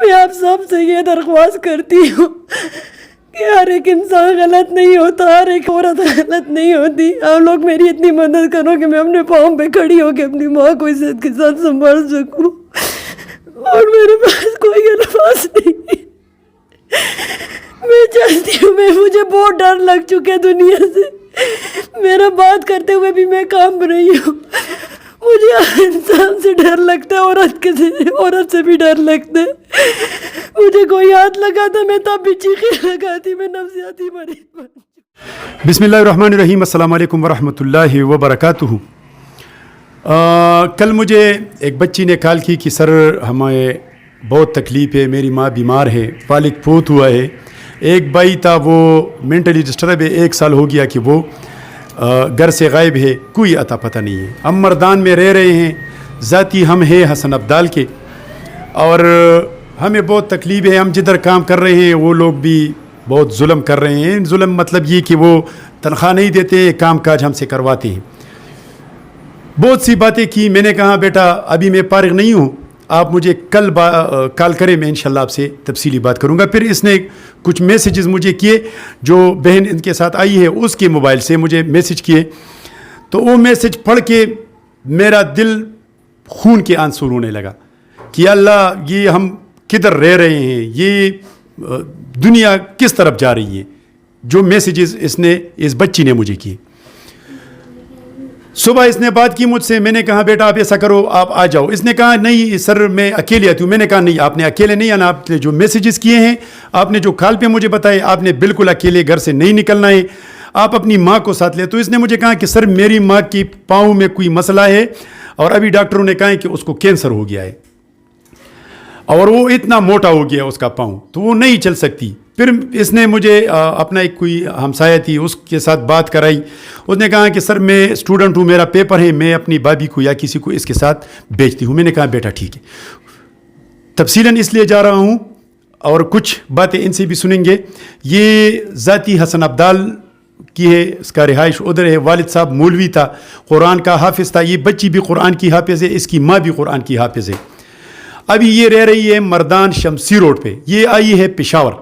میں آپ سب سے یہ درخواست کرتی ہوں کہ ہر ایک انسان غلط نہیں ہوتا، ہر ایک عورت غلط نہیں ہوتی. آپ لوگ میری اتنی مدد کرو کہ میں اپنے پاؤں پہ کھڑی ہو کے اپنی ماں کو عزت کے ساتھ سنبھال سکوں. اور میرے پاس کوئی الفاظ نہیں. میں چاہتی ہوں، مجھے بہت ڈر لگ چکا دنیا سے. میرا بات کرتے ہوئے بھی میں کانپ رہی ہوں. مجھے انسان سے ڈر لگتا ہے، عورت سے بھی ڈر لگتا ہے. مجھے کوئی ہاتھ لگاتا میں تب بھی چیخیں لگاتی. میں نفسیاتی مریض بن. بسم اللہ الرحمن الرحیم. السلام علیکم ورحمۃ اللہ وبرکاتہ. کل مجھے ایک بچی نے کال کی کہ سر ہمیں بہت تکلیف ہے، میری ماں بیمار ہے، والد فوت ہوا ہے. ایک بھائی تھا وہ مینٹلی ڈسٹرب ہے، 1 سال ہو گیا کہ وہ گھر سے غائب ہے، کوئی عطا پتہ نہیں ہے. ہم مردان میں رہ رہے ہیں، ذاتی ہم ہیں حسن عبدال کے، اور ہمیں بہت تکلیف ہے. ہم جدھر کام کر رہے ہیں وہ لوگ بھی بہت ظلم کر رہے ہیں. ظلم مطلب یہ کہ وہ تنخواہ نہیں دیتے، کام کاج ہم سے کرواتے ہیں. بہت سی باتیں کی. میں نے کہا بیٹا ابھی میں فارغ نہیں ہوں، آپ مجھے کل کال کریں، میں انشاءاللہ آپ سے تفصیلی بات کروں گا. پھر اس نے کچھ میسیجز مجھے کیے، جو بہن ان کے ساتھ آئی ہے اس کے موبائل سے مجھے میسیج کیے. تو وہ میسیج پڑھ کے میرا دل خون کے آنسو رونے لگا کہ اللہ یہ ہم کدھر رہ رہے ہیں، یہ دنیا کس طرف جا رہی ہے. جو میسیجز اس بچی نے مجھے کیے. صبح اس نے بات کی مجھ سے. میں نے کہا بیٹا آپ ایسا کرو، آپ آ جاؤ. اس نے کہا نہیں سر میں اکیلے آتی ہوں. میں نے کہا نہیں، آپ نے اکیلے نہیں آنا. آپ نے جو میسیجز کیے ہیں، آپ نے جو کال پہ مجھے بتائے، آپ نے بالکل اکیلے گھر سے نہیں نکلنا ہے، آپ اپنی ماں کو ساتھ لیں. تو اس نے مجھے کہا کہ سر میری ماں کی پاؤں میں کوئی مسئلہ ہے، اور ابھی ڈاکٹروں نے کہا کہ اس کو کینسر ہو گیا ہے، اور وہ اتنا موٹا ہو گیا اس کا پاؤں، تو وہ نہیں چل سکتی. پھر اس نے مجھے اپنا ایک کوئی ہمسایہ تھی اس کے ساتھ بات کرائی. اس نے کہا کہ سر میں اسٹوڈنٹ ہوں، میرا پیپر ہے، میں اپنی بھابھی کو یا کسی کو اس کے ساتھ بیچتی ہوں. میں نے کہا بیٹا ٹھیک ہے. تفصیلاً اس لیے جا رہا ہوں اور کچھ باتیں ان سے بھی سنیں گے. یہ ذاتی حسن عبدال کی ہے، اس کا رہائش ادھر ہے. والد صاحب مولوی تھا، قرآن کا حافظ تھا. یہ بچی بھی قرآن کی حافظ ہے، اس کی ماں بھی قرآن کی حافظ ہے. ابھی یہ رہ رہی ہے مردان شمسی روڈ پہ. یہ آئی ہے پشاور.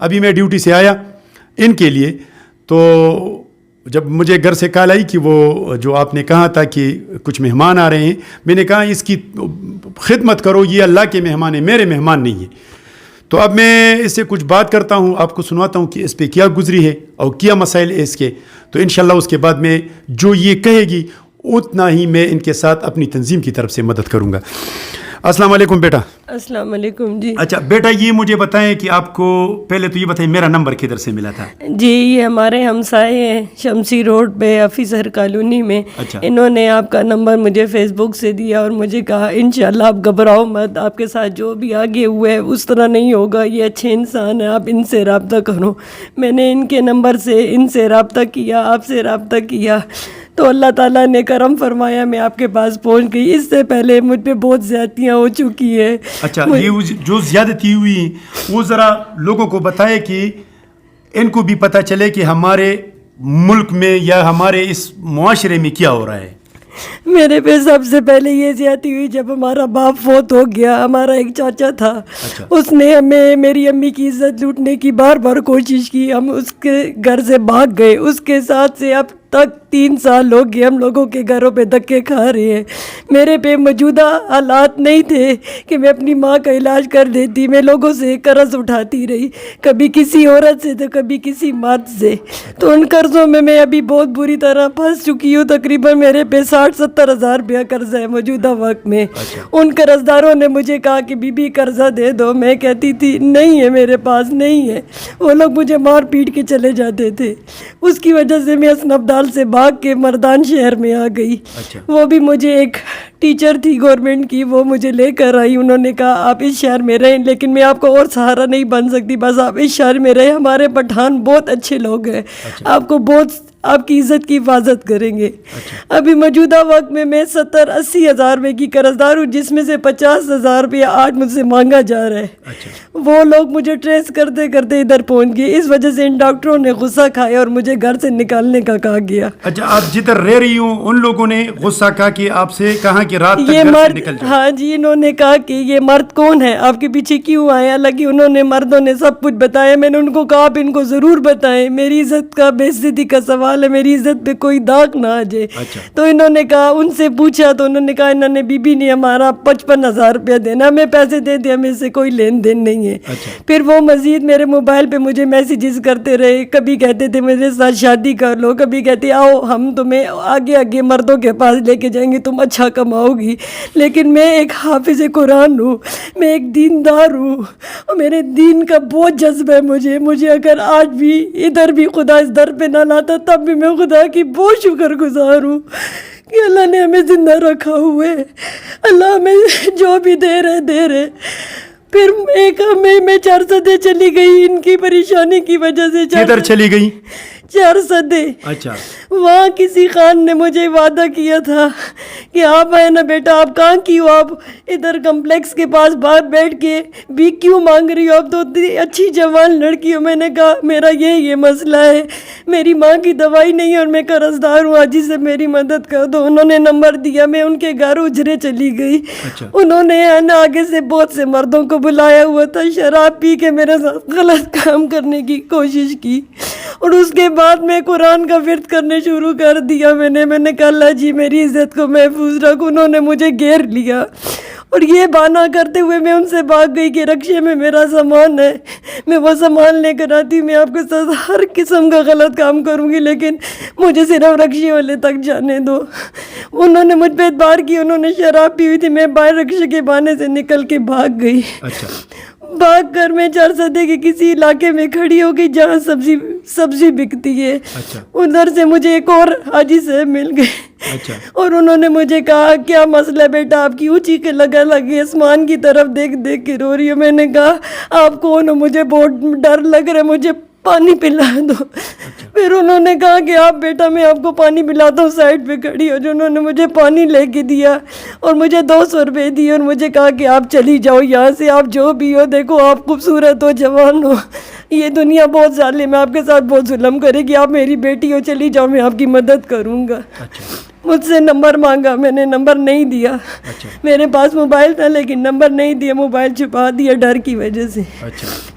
ابھی میں ڈیوٹی سے آیا ان کے لیے، تو جب مجھے گھر سے کال آئی کہ وہ جو آپ نے کہا تھا کہ کچھ مہمان آ رہے ہیں، میں نے کہا اس کی خدمت کرو، یہ اللہ کے مہمان ہیں، میرے مہمان نہیں ہیں. تو اب میں اس سے کچھ بات کرتا ہوں، آپ کو سنواتا ہوں کہ اس پہ کیا گزری ہے اور کیا مسائل ہے اس کے. تو انشاءاللہ اس کے بعد میں جو یہ کہے گی اتنا ہی میں ان کے ساتھ اپنی تنظیم کی طرف سے مدد کروں گا. السلام علیکم بیٹا. السلام علیکم. جی اچھا بیٹا یہ مجھے بتائیں کہ آپ کو پہلے تو یہ بتائیں میرا نمبر کدھر سے ملا تھا؟ جی یہ ہمارے ہمسائے ہیں شمسی روڈ پہ آفیسر کالونی میں. اچھا. انہوں نے آپ کا نمبر مجھے فیس بک سے دیا اور مجھے کہا انشاءاللہ آپ گھبراؤ مت، آپ کے ساتھ جو بھی آگے ہوا ہے اس طرح نہیں ہوگا، یہ اچھے انسان ہیں، آپ ان سے رابطہ کرو. میں نے ان کے نمبر سے ان سے رابطہ کیا، آپ سے رابطہ کیا، تو اللہ تعالیٰ نے کرم فرمایا میں آپ کے پاس پہنچ گئی. اس سے پہلے مجھ پہ بہت زیادتیاں ہو چکی ہیں. اچھا یہ جو زیادتی ہوئی وہ ذرا لوگوں کو بتائے کہ ان کو بھی پتہ چلے کہ ہمارے ملک میں یا ہمارے اس معاشرے میں کیا ہو رہا ہے. میرے پہ سب سے پہلے یہ زیادتی ہوئی جب ہمارا باپ فوت ہو گیا. ہمارا ایک چاچا تھا. اچھا. اس نے ہمیں میری امی کی عزت لوٹنے کی بار بار کوشش کی. ہم اس کے گھر سے بھاگ گئے. اس کے ساتھ سے اب تک 3 سال ہو گئے ہم لوگوں کے گھروں پہ دھکے کھا رہے ہیں. میرے پہ موجودہ حالات نہیں تھے کہ میں اپنی ماں کا علاج کر دیتی. میں لوگوں سے قرض اٹھاتی رہی، کبھی کسی عورت سے تو کبھی کسی مرد سے. تو ان قرضوں میں ابھی بہت بری طرح پھنس چکی ہوں. تقریباً میرے پہ 60-70 ہزار روپیہ قرض ہے موجودہ وقت میں. ان قرض داروں نے مجھے کہا کہ بی بی قرضہ دے دو. میں کہتی تھی نہیں ہے میرے پاس، نہیں ہے. وہ لوگ مجھے مار پیٹ کے چلے جاتے تھے. اس کی وجہ سے میں حسن عبدال سے بھاگ کے مردان شہر میں آ گئی. وہ بھی مجھے ایک ٹیچر تھی گورنمنٹ کی، وہ مجھے لے کر آئی. انہوں نے کہا آپ اس شہر میں رہیں، لیکن میں آپ کو اور سہارا نہیں بن سکتی، بس آپ اس شہر میں رہیں. ہمارے پٹھان بہت اچھے لوگ ہیں، آپ کو بہت آپ کی عزت کی حفاظت کریں گے. ابھی موجودہ وقت میں 70-80 ہزار روپے کی قرض دار ہوں, جس میں سے 50,000 روپیہ آج مجھ سے مانگا جا رہا ہے. وہ لوگ مجھے ٹریس کرتے کرتے ادھر پہنچ گئے. اس وجہ سے ان ڈاکٹروں نے غصہ کھایا اور مجھے گھر سے نکالنے کا کہا گیا. اچھا, آپ جدھر رہ رہی ہوں ان لوگوں نے غصہ کہا کہ آپ سے کہا کہ رات تک یہ گھر سے مرد, نکل جاؤ. ہاں جی, انہوں نے کہا کہ یہ مرد کون ہے, آپ کے پیچھے کیوں آئے. حالانکہ انہوں نے مردوں نے سب کچھ بتایا. میں نے ان کو کہا آپ ان کو ضرور بتائیں, میری عزت کا بے عزتی کا سوال ہے, میری عزت پہ کوئی داغ نہ آ جائے. تو انہوں نے کہا, ان سے پوچھا تو انہوں نے کہا انہوں نے بی بی نے ہمارا 55,000 روپیہ دینا, ہمیں پیسے دے دے, ہمیں سے کوئی لین دین نہیں ہے. پھر وہ مزید میرے موبائل پہ مجھے میسیجز کرتے رہے. کبھی کہتے تھے میرے ساتھ شادی کر لو, کبھی کہتے آؤ ہم تمہیں آگے آگے مردوں کے پاس لے کے جائیں گے, تم اچھا کماؤ گی. لیکن میں ایک حافظ قرآن ہوں, میں ایک دیندار ہوں, اور میرے دین کا بہت جذبہ ہے. مجھے اگر آج بھی ادھر بھی خدا اس در پہ نہ لاتا تب بھی میں خدا کی بہت شکر گزار ہوں کہ اللہ نے ہمیں زندہ رکھا ہوا ہے. اللہ ہمیں جو بھی دے رہے. پھر ایک میں 4 صدے چلی گئی ان کی پریشانی کی وجہ سے. کدھر چلی گئی؟ 4 صدے. اچھا, وہاں کسی خان نے مجھے وعدہ کیا تھا کہ آپ آئے نا بیٹا, آپ کہاں کی ہو, آپ ادھر کمپلیکس کے پاس باہر بیٹھ کے بھی کیوں مانگ رہی ہو, آپ تو اتنی اچھی جوان لڑکی ہو. میں نے کہا میرا یہ مسئلہ ہے, میری ماں کی دوائی نہیں ہے اور میں قرض دار ہوں, آج سے میری مدد کر دو. انہوں نے نمبر دیا, میں ان کے گھر اجرے چلی گئی. انہوں نے آگے سے بہت سے مردوں کو بلایا ہوا تھا, شراب پی کے میرے ساتھ غلط کام کرنے کی کوشش کی. اور اس کے بعد میں قرآن کا ورد کرنے شروع کر دیا. میں نے کہا اللہ جی میری عزت کو محفوظ رکھ. انہوں نے مجھے گھیر لیا اور یہ بہانہ کرتے ہوئے میں ان سے بھاگ گئی کہ رکشے میں میرا سامان ہے, میں وہ سامان لے کر آتی, میں آپ کے ساتھ ہر قسم کا غلط کام کروں گی, لیکن مجھے صرف رکشے والے تک جانے دو. انہوں نے مجھ پہ اعتبار کیا, انہوں نے شراب پی ہوئی تھی, میں باہر رکشے کے بہانے سے نکل کے بھاگ گئی. بھاگ کر میں 4 صدے کے کسی علاقے میں کھڑی ہو گئی جہاں سبزی بکتی ہے. ادھر سے مجھے ایک اور حاجی صاحب مل گئے اور انہوں نے مجھے کہا کیا مسئلہ بیٹا, آپ کی اونچی کے لگا لگی آسمان کی طرف دیکھ کے رو رہی ہو. میں نے کہا آپ کون ہو, مجھے بہت ڈر لگ رہا ہے, مجھے پانی پلا دو. پھر انہوں نے کہا کہ آپ بیٹا میں آپ کو پانی پلاتا ہوں, سائڈ پہ کھڑی ہو. جو انہوں نے مجھے پانی لے کے دیا اور مجھے 200 روپے دیے اور مجھے کہا کہ آپ چلی جاؤ یہاں سے, آپ جو بھی ہو, دیکھو آپ خوبصورت ہو, جوان ہو, یہ دنیا بہت ظالم ہے, آپ کے ساتھ بہت ظلم کرے گی, آپ میری بیٹی ہو, چلی جاؤ, میں آپ کی مدد کروں گا. مجھ سے نمبر مانگا, میں نے نمبر نہیں دیا. میرے پاس موبائل تھا لیکن نمبر نہیں دیا, موبائل چھپا دیا ڈر کی وجہ سے.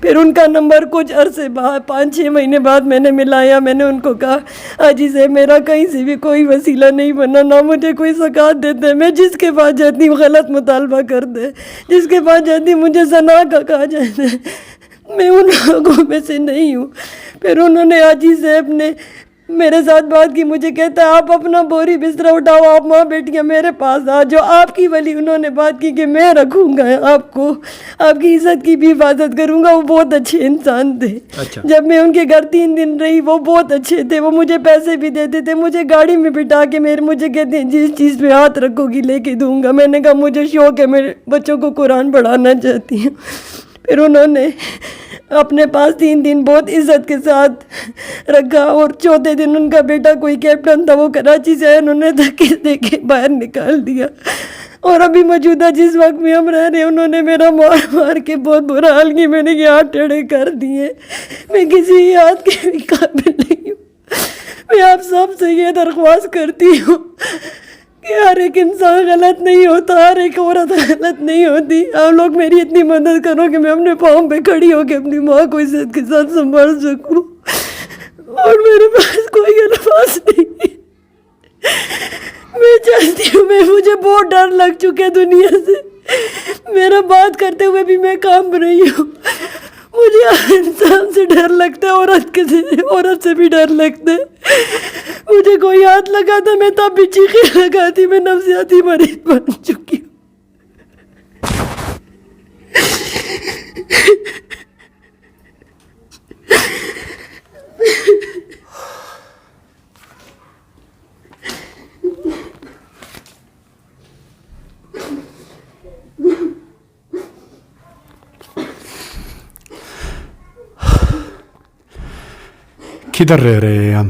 پھر ان کا نمبر کچھ عرصے بعد 5-6 مہینے بعد میں نے ملایا. میں نے ان کو کہا حاجی سے میرا کہیں سے بھی کوئی وسیلہ نہیں بنا, نہ مجھے کوئی زکوٰۃ دیتے, میں جس کے پاس جاتی ہوں غلط مطالبہ کر دے, جس کے پاس جاتی ہوں مجھے زنا کا کہا جاتا ہے, میں ان لوگوں میں سے نہیں ہوں. پھر انہوں نے حاجی صاحب نے میرے ساتھ بات کی, مجھے کہتا ہے آپ اپنا بوری بستر اٹھاؤ, آپ ماں بیٹیاں میرے پاس آ جو آپ کی ولی. انہوں نے بات کی کہ میں رکھوں گا آپ کو, آپ کی عزت کی بھی حفاظت کروں گا. وہ بہت اچھے انسان تھے. جب میں ان کے گھر 3 دن رہی وہ بہت اچھے تھے, وہ مجھے پیسے بھی دیتے تھے, مجھے گاڑی میں بٹھا کے مجھے کہتے ہیں جس چیز پہ ہاتھ رکھو گی لے کے دوں گا. میں نے کہا مجھے شوق ہے, میرے بچوں کو قرآن پڑھانا چاہتی ہوں. پھر انہوں نے اپنے پاس 3 دن بہت عزت کے ساتھ رکھا اور 4تھے دن ان کا بیٹا کوئی کیپٹن تھا, وہ کراچی سے آیا, انہوں نے دھکے دے کے باہر نکال دیا. اور ابھی موجودہ جس وقت میں ہم رہ رہے ہیں انہوں نے میرا مار کے بہت برا حال کیا, میں نے یہ ہاتھ ٹیڑھے کر دیے, میں کسی ہاتھ کے بھی قابل نہیں ہوں. میں آپ سب سے یہ درخواست کرتی ہوں کہ ہر ایک انسان غلط نہیں ہوتا, ہر ایک عورت غلط نہیں ہوتی. آپ لوگ میری اتنی مدد کرو کہ میں اپنے پاؤں پہ کھڑی ہو کے اپنی ماں کو عزت کے ساتھ سنبھال سکوں. اور میرے پاس کوئی الفاظ نہیں, میں چاہتی ہوں, مجھے بہت ڈر لگ چکا دنیا سے, میرا بات کرتے ہوئے بھی میں کانپ رہی ہوں. مجھے ہر انسان سے ڈر لگتا ہے, عورت سے بھی ڈر لگتا ہے. مجھے کوئی ہاتھ لگاتا میں تب بھی چیخیں لگاتی, میں نفسیاتی مریض بن چکی ہوں. کدھر رہ رہے ہیں ہم؟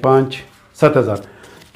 5-7,000,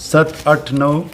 7, 8, 9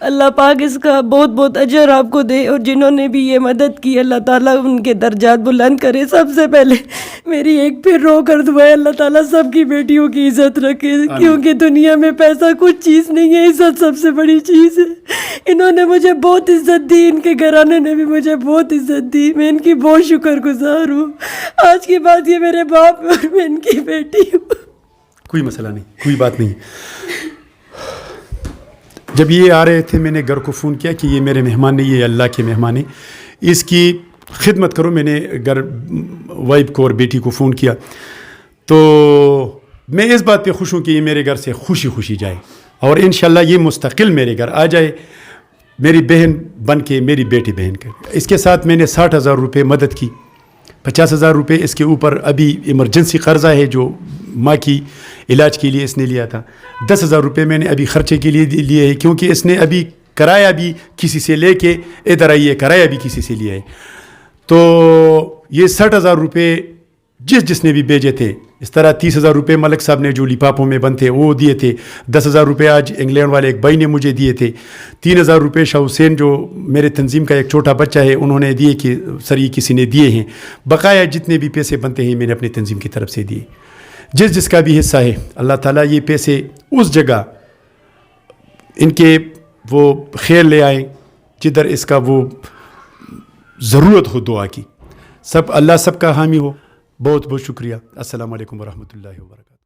اللہ پاک اس کا بہت بہت اجر آپ کو دے، اور جنہوں نے بھی یہ مدد کی اللہ تعالیٰ ان کے درجات بلند کرے۔ سب سے پہلے میری ایک پھر رو کر دعا ہے اللہ تعالیٰ سب کی بیٹیوں کی عزت رکھے، کیونکہ دنیا میں پیسہ کچھ چیز نہیں ہے، عزت سب سے بڑی چیز ہے۔ انہوں نے مجھے بہت عزت دی، ان کے گھرانے نے بھی مجھے بہت عزت دی، میں ان کی بہت شکر گزار ہوں۔ آج کی بات یہ میرے باپ اور میں ان کی بیٹی ہوں۔ کوئی مسئلہ نہیں، کوئی بات نہیں۔ جب یہ آ رہے تھے میں نے گھر کو فون کیا کہ یہ میرے مہمان نہیں، یہ اللہ کے مہمان ہیں، اس کی خدمت کرو۔ میں نے گھر وائف کو اور بیٹی کو فون کیا، تو میں اس بات پہ خوش ہوں کہ یہ میرے گھر سے خوشی خوشی جائے، اور انشاءاللہ یہ مستقل میرے گھر آ جائے، میری بہن بن کے، میری بیٹی بہن کے۔ اس کے ساتھ میں نے 60,000 روپے مدد کی، 50,000 روپے اس کے اوپر ابھی ایمرجنسی قرضہ ہے جو ماں کی علاج کے لیے اس نے لیا تھا۔ 10,000 روپے میں نے ابھی خرچے کے لیے لیے ہے، کیونکہ اس نے ابھی کرایہ بھی کسی سے لے کے ادھر آئی ہے، کرایہ بھی کسی سے لیا ہے۔ تو یہ 60,000 روپے جس نے بھی بھیجے تھے، اس طرح 30,000 روپے ملک صاحب نے جو لپاپوں میں بند تھے وہ دیے تھے، 10,000 روپے آج انگلینڈ والے ایک بھائی نے مجھے دیے تھے، 3,000 روپے شاہ حسین جو میرے تنظیم کا ایک چھوٹا بچہ ہے انہوں نے دیے کہ سر یہ کسی نے دیے ہیں۔ بقایا جتنے بھی پیسے بنتے ہیں میں نے اپنی تنظیم کی طرف سے دیے۔ جس کا بھی حصہ ہے اللہ تعالیٰ یہ پیسے اس جگہ ان کے وہ خیر لے آئیں جدھر اس کا وہ ضرورت ہو دعا کی۔ سب اللہ سب کا حامی ہو۔ بہت بہت شکریہ۔ السلام علیکم ورحمۃ اللہ وبرکاتہ۔